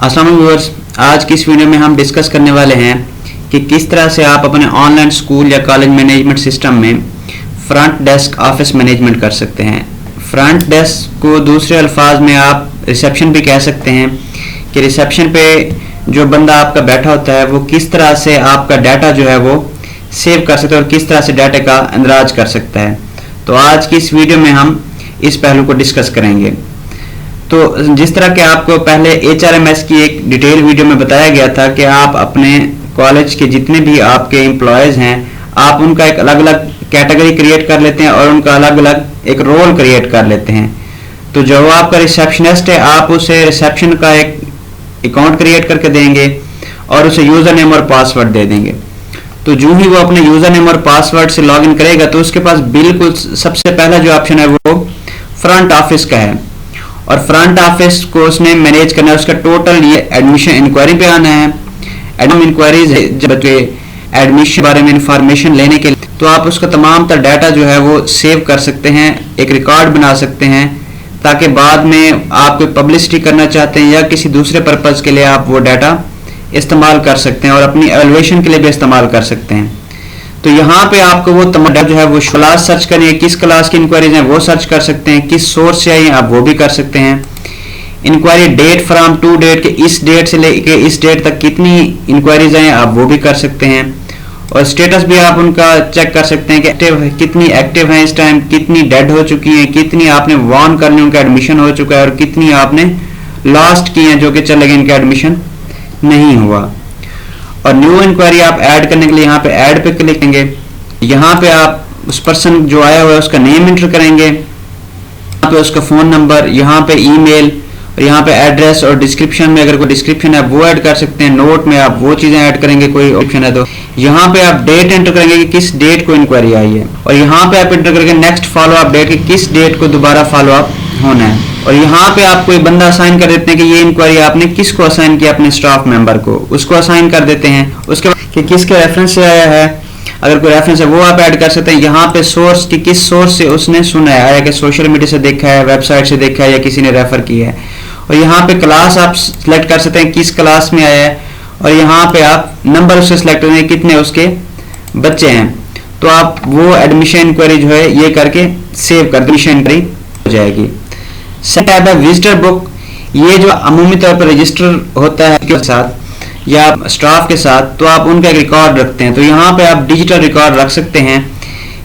अस्सलाम वालेकुम व्यूअर्स, आज की इस वीडियो में हम डिस्कस करने वाले हैं कि किस तरह से आप अपने ऑनलाइन स्कूल या कॉलेज मैनेजमेंट सिस्टम में फ्रंट डेस्क ऑफिस मैनेजमेंट कर सकते हैं। फ्रंट डेस्क को दूसरे अल्फाज में आप रिसेप्शन भी कह सकते हैं कि रिसेप्शन पे जो बंदा आपका बैठा होता है वो किस तरह से आपका डाटा जो है वो सेव कर सकता है और किस तरह से डाटा का अंदराज कर सकता है। तो आज की इस वीडियो में हम इस पहलू को डिस्कस करेंगे। तो जिस तरह के आपको पहले HRMS की एक डिटेल वीडियो में बताया गया था कि आप अपने कॉलेज के जितने भी आपके एम्प्लॉयज़ हैं आप उनका एक अलग अलग कैटेगरी क्रिएट कर लेते हैं और उनका अलग अलग एक रोल क्रिएट कर लेते हैं। तो जो आपका रिसेप्शनिस्ट है आप उसे रिसेप्शन का एक अकाउंट क्रिएट करके देंगे और उसे यूज़र नेम और पासवर्ड दे देंगे। तो जो ही वो अपने यूज़र नेम और पासवर्ड से लॉगिन करेगा तो उसके पास बिल्कुल सबसे पहला जो ऑप्शन है वो फ्रंट ऑफिस का है और फ्रंट ऑफिस को उसने मैनेज करना है। उसका टोटल ये एडमिशन इंक्वायरी पे आना है। एडमिशन इंक्वायरीज जब एडमिशन बारे में इंफॉर्मेशन लेने के लिए तो आप उसका तमाम तर डाटा जो है वो सेव कर सकते हैं, एक रिकॉर्ड बना सकते हैं ताकि बाद में आप कोई पब्लिसिटी करना चाहते हैं या किसी दूसरे पर्पज़ के लिए आप वो डाटा इस्तेमाल कर सकते हैं और अपनी एवल्यूएशन के लिए भी इस्तेमाल कर सकते हैं। तो यहाँ पे आपको वो तमाम जो है वो क्लास सर्च करिए, किस क्लास की इंक्वायरीज हैं वो सर्च कर सकते हैं, किस सोर्स से आई हैं आप वो भी कर सकते हैं। Enquiry date from to date के इस डेट से लेके इस डेट तक कितनी इंक्वायरीज आई हैं आप वो भी कर सकते हैं और स्टेटस भी आप उनका चेक कर सकते हैं कि एक्टिव कितनी एक्टिव हैं इस टाइम, कितनी डेड हो चुकी हैं, कितनी आपने वार्न कर ली उनका एडमिशन हो चुका है और कितनी आपने लास्ट की हैं जो कि चले गए इनका एडमिशन नहीं हुआ। और न्यू इंक्वायरी आप ऐड करने के लिए यहाँ पे ऐड पे क्लिक करेंगे। यहाँ पे आप उस पर्सन जो आया हुआ है उसका नेम एंटर करेंगे, यहाँ पे उसका फ़ोन नंबर, यहाँ पे ईमेल और यहाँ पे एड्रेस और डिस्क्रिप्शन में अगर कोई डिस्क्रिप्शन है वो ऐड कर सकते हैं। नोट में आप वो चीज़ें ऐड करेंगे कोई ऑप्शन है तो यहाँ पे आप डेट एंटर करेंगे कि किस डेट को इंक्वायरी आई है और यहाँ पे आप एंटर करके नेक्स्ट फॉलो अप डेट कि किस डेट को दोबारा फॉलो अप होना है और यहाँ पे आप कोई बंदा असाइन कर देते हैं कि ये इंक्वायरी आपने किसको असाइन किया, अपने स्टाफ मेंबर को, उसको असाइन कर देते हैं। उसके बाद कि किसके रेफरेंस से आया है, अगर कोई रेफरेंस है वो आप ऐड कर सकते हैं। यहाँ पे सोर्स कि किस सोर्स से उसने सुना है, आया कि सोशल मीडिया से देखा है, वेबसाइट से देखा है या किसी ने रेफर किया है। और यहाँ पे क्लास आप सिलेक्ट कर सकते हैं किस क्लास में आया है और यहाँ पे आप नंबर उससे सिलेक्ट करेंगे कितने उसके बच्चे हैं। तो आप वो एडमिशन इंक्वायरी जो है ये करके सेव कर एडमिशन इंक्वायरी हो जाएगी। सेकंड टाइप है विजिटर बुक। ये जो अमूमी तौर पर रजिस्टर होता है के साथ या स्टाफ के साथ तो आप उनका एक रिकॉर्ड रखते हैं। तो यहाँ पे आप डिजिटल रिकॉर्ड रख सकते हैं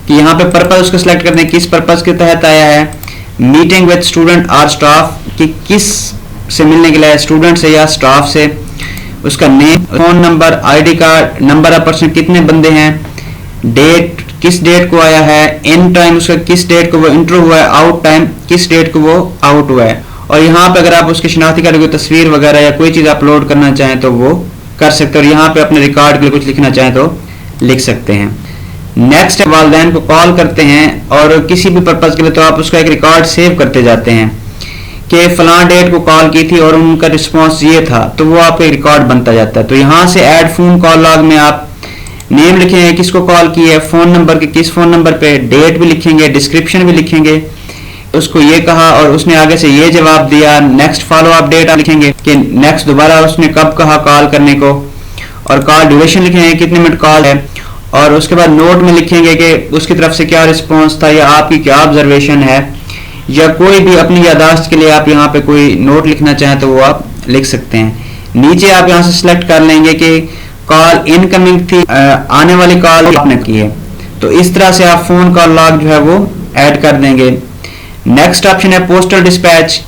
कि यहाँ पे पर्पज उसको सिलेक्ट करते हैं किस पर्पज के तहत आया है, मीटिंग विद स्टूडेंट और स्टाफ कि किस से मिलने के लिए, स्टूडेंट से या स्टाफ से, उसका name, phone number, ID card, number of person कितने बंदे हैं, डेट किस डेट को आया है, इन टाइम उसका किस डेट को वो इंटर हुआ है, आउट टाइम किस डेट को वो आउट हुआ है। और यहाँ पे अगर आप उसकी शिनाख्ती कार्ड की तस्वीर वगैरह या कोई चीज़ अपलोड करना चाहें तो वो कर सकते हैं और यहाँ पे अपने रिकॉर्ड के लिए कुछ लिखना चाहें तो लिख सकते हैं। नेक्स्ट वालिदैन को कॉल करते हैं और किसी भी पर्पज़ के लिए तो आप उसका एक रिकॉर्ड सेव करते जाते हैं कि फलां डेट को कॉल की थी और उनका रिस्पॉन्स ये था, तो वो आपका एक रिकॉर्ड बनता जाता है। तो यहाँ से ऐड फोन कॉल लॉग में आप नेम लिखेंगे किसको कॉल की है, फ़ोन नंबर के किस फ़ोन नंबर पे, डेट भी लिखेंगे, डिस्क्रिप्शन भी लिखेंगे, उसको ये कहा और उसने आगे से ये जवाब दिया। नेक्स्ट फॉलो अप डेट आप लिखेंगे कि नेक्स्ट दोबारा उसने कब कहा कॉल करने को और कॉल ड्यूरेशन लिखेंगे कितने मिनट कॉल है और उसके बाद नोट में लिखेंगे कि उसकी तरफ से क्या रिस्पॉन्स था या आपकी क्या ऑब्जर्वेशन है या कोई भी अपनी यादाश्त के लिए आप यहाँ पे कोई नोट लिखना चाहें तो वो आप लिख सकते हैं। नीचे आप यहाँ से सिलेक्ट कर लेंगे कि कॉल इनकमिंग थी, आने वाली कॉल आपने की है। तो इस तरह से आप फोन कॉल लॉग जो है वो ऐड कर देंगे। नेक्स्ट ऑप्शन है पोस्टल डिस्पैच।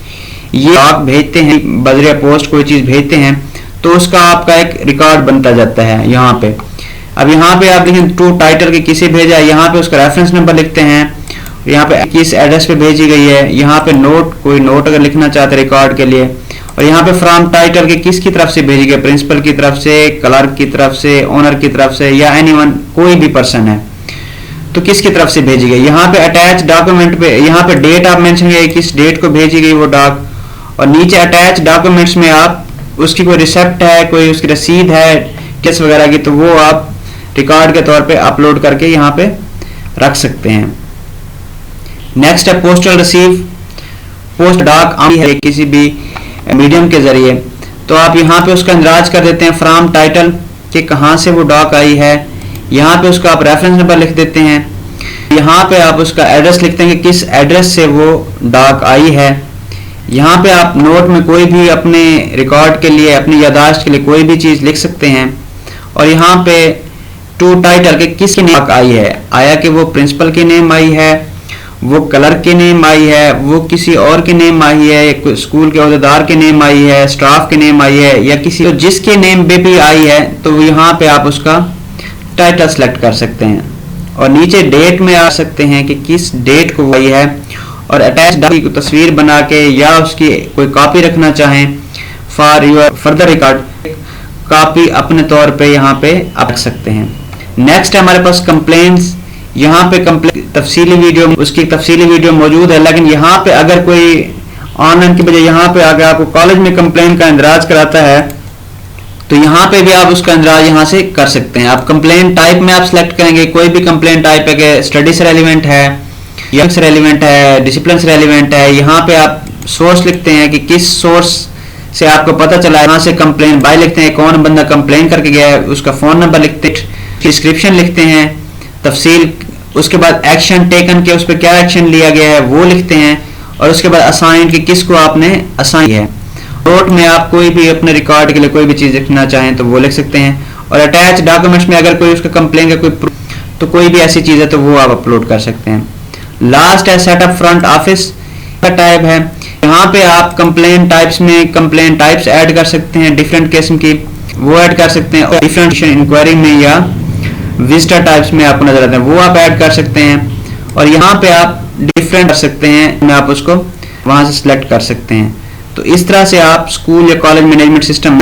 ये आप भेजते हैं बजरिया पोस्ट कोई चीज़ भेजते हैं तो उसका आपका एक रिकॉर्ड बनता जाता है यहाँ पे। अब यहाँ पे आप लिखें टू टाइटल के किसे भेजा है, यहाँ पे उसका रेफरेंस नंबर लिखते हैं, यहाँ पे किस एड्रेस पे भेजी गई है, यहाँ पे नोट कोई नोट अगर लिखना चाहते हैं रिकॉर्ड के लिए और यहाँ पे फ्रॉम टाइटल के किसकी तरफ से भेजी गई, प्रिंसिपल की तरफ से, क्लर्क की तरफ से, ओनर की तरफ से या एनीवन कोई भी पर्सन है तो किसकी तरफ से भेजी गई। यहाँ पे अटैच डॉक्यूमेंट पे यहाँ पे डेट आप मेंशन करिए किस डेट को भेजी गई वो डॉक और नीचे अटैच डॉक्यूमेंट्स में आप उसकी कोई रिसिप्ट है, कोई उसकी रसीद है केस वगैरह की तो वो आप रिकॉर्ड के तौर पे अपलोड करके यहाँ पे रख सकते हैं। नेक्स्ट है पोस्टल रिसीव। पोस्ट डाक आती है किसी भी मीडियम के जरिए तो आप यहाँ पे उसका इंदराज कर देते हैं फ्रॉम टाइटल कि कहाँ से वो डॉक आई है। यहाँ पे उसका आप रेफरेंस नंबर लिख देते हैं। यहाँ पे आप उसका एड्रेस लिखते हैं कि किस एड्रेस से वो डॉक आई है। यहाँ पे आप नोट में कोई भी अपने रिकॉर्ड के लिए, अपनी यादाश्त के लिए कोई भी चीज़ लिख सकते हैं। और यहाँ पे टू टाइटल के किसकी नेम आई है, आया कि वो प्रिंसिपल की नेम आई है, वो क्लर्क की नेम आई है, वो किसी और की नेम आई है, स्कूल के अहदेदार की नेम आई है, स्टाफ की नेम आई है, या किसी तो जिसके नेम पे भी आई है तो यहाँ पे आप उसका टाइटल सेलेक्ट कर सकते हैं। और नीचे डेट में आ सकते हैं कि किस डेट को आई है, और अटैच की तस्वीर बना के या उसकी कोई कॉपी रखना चाहें for your further record, copy अपने तौर पे यहाँ पे आप रख सकते हैं। नेक्स्ट है हमारे पास कंप्लेंट्स। यहाँ पे कंप्लेंट तफसीली वीडियो, उसकी तफसीली वीडियो मौजूद है, लेकिन यहाँ पे अगर कोई ऑनलाइन की बजाय यहाँ पे अगर आपको कॉलेज में कंप्लेन का इंदराज कराता है तो यहाँ पे भी आप उसका इंदराज यहाँ से कर सकते हैं। आप कंप्लेन टाइप में आप सिलेक्ट करेंगे, कोई भी कंप्लेन टाइप है कि स्टडी से रेलिवेंट है, यंग से रेलिवेंट है, डिसिप्लिन से रेलिवेंट है। यहाँ पे आप सोर्स लिखते हैं कि किस सोर्स से आपको पता चला है, यहाँ से कंप्लेन बाय लिखते हैं, कौन बंदा कंप्लेन करके गया है, उसका फ़ोन नंबर लिखते हैं, डिस्क्रिप्शन लिखते हैं, तफसील, उसके बाद एक्शन टेकन के उस पर क्या एक्शन लिया गया है वो लिखते हैं, और उसके बाद असाइन कि किसको आपने असाइन है। नोट में आप कोई भी अपने रिकॉर्ड के लिए कोई भी चीज़ लिखना चाहें तो वो लिख सकते हैं। और अटैच डॉक्यूमेंट्स में अगर कोई उसका कंप्लेन का कोई तो कोई भी ऐसी चीज़ है तो वो आप अपलोड कर सकते हैं। लास्ट है सेटअप फ्रंट ऑफिस का टाइप है। यहाँ पे आप कंप्लेन टाइप्स में कंप्लेन टाइप्स ऐड कर सकते हैं, डिफरेंट किस्म की वो ऐड कर सकते हैं, और डिफरेंट इंक्वायरी में या विजिटर टाइप्स में आपको नजर आते हैं वो आप ऐड कर सकते हैं। और यहाँ पे आप डिफरेंट कर सकते हैं, मैं आप उसको वहाँ से सिलेक्ट कर सकते हैं। तो इस तरह से आप स्कूल या कॉलेज मैनेजमेंट सिस्टम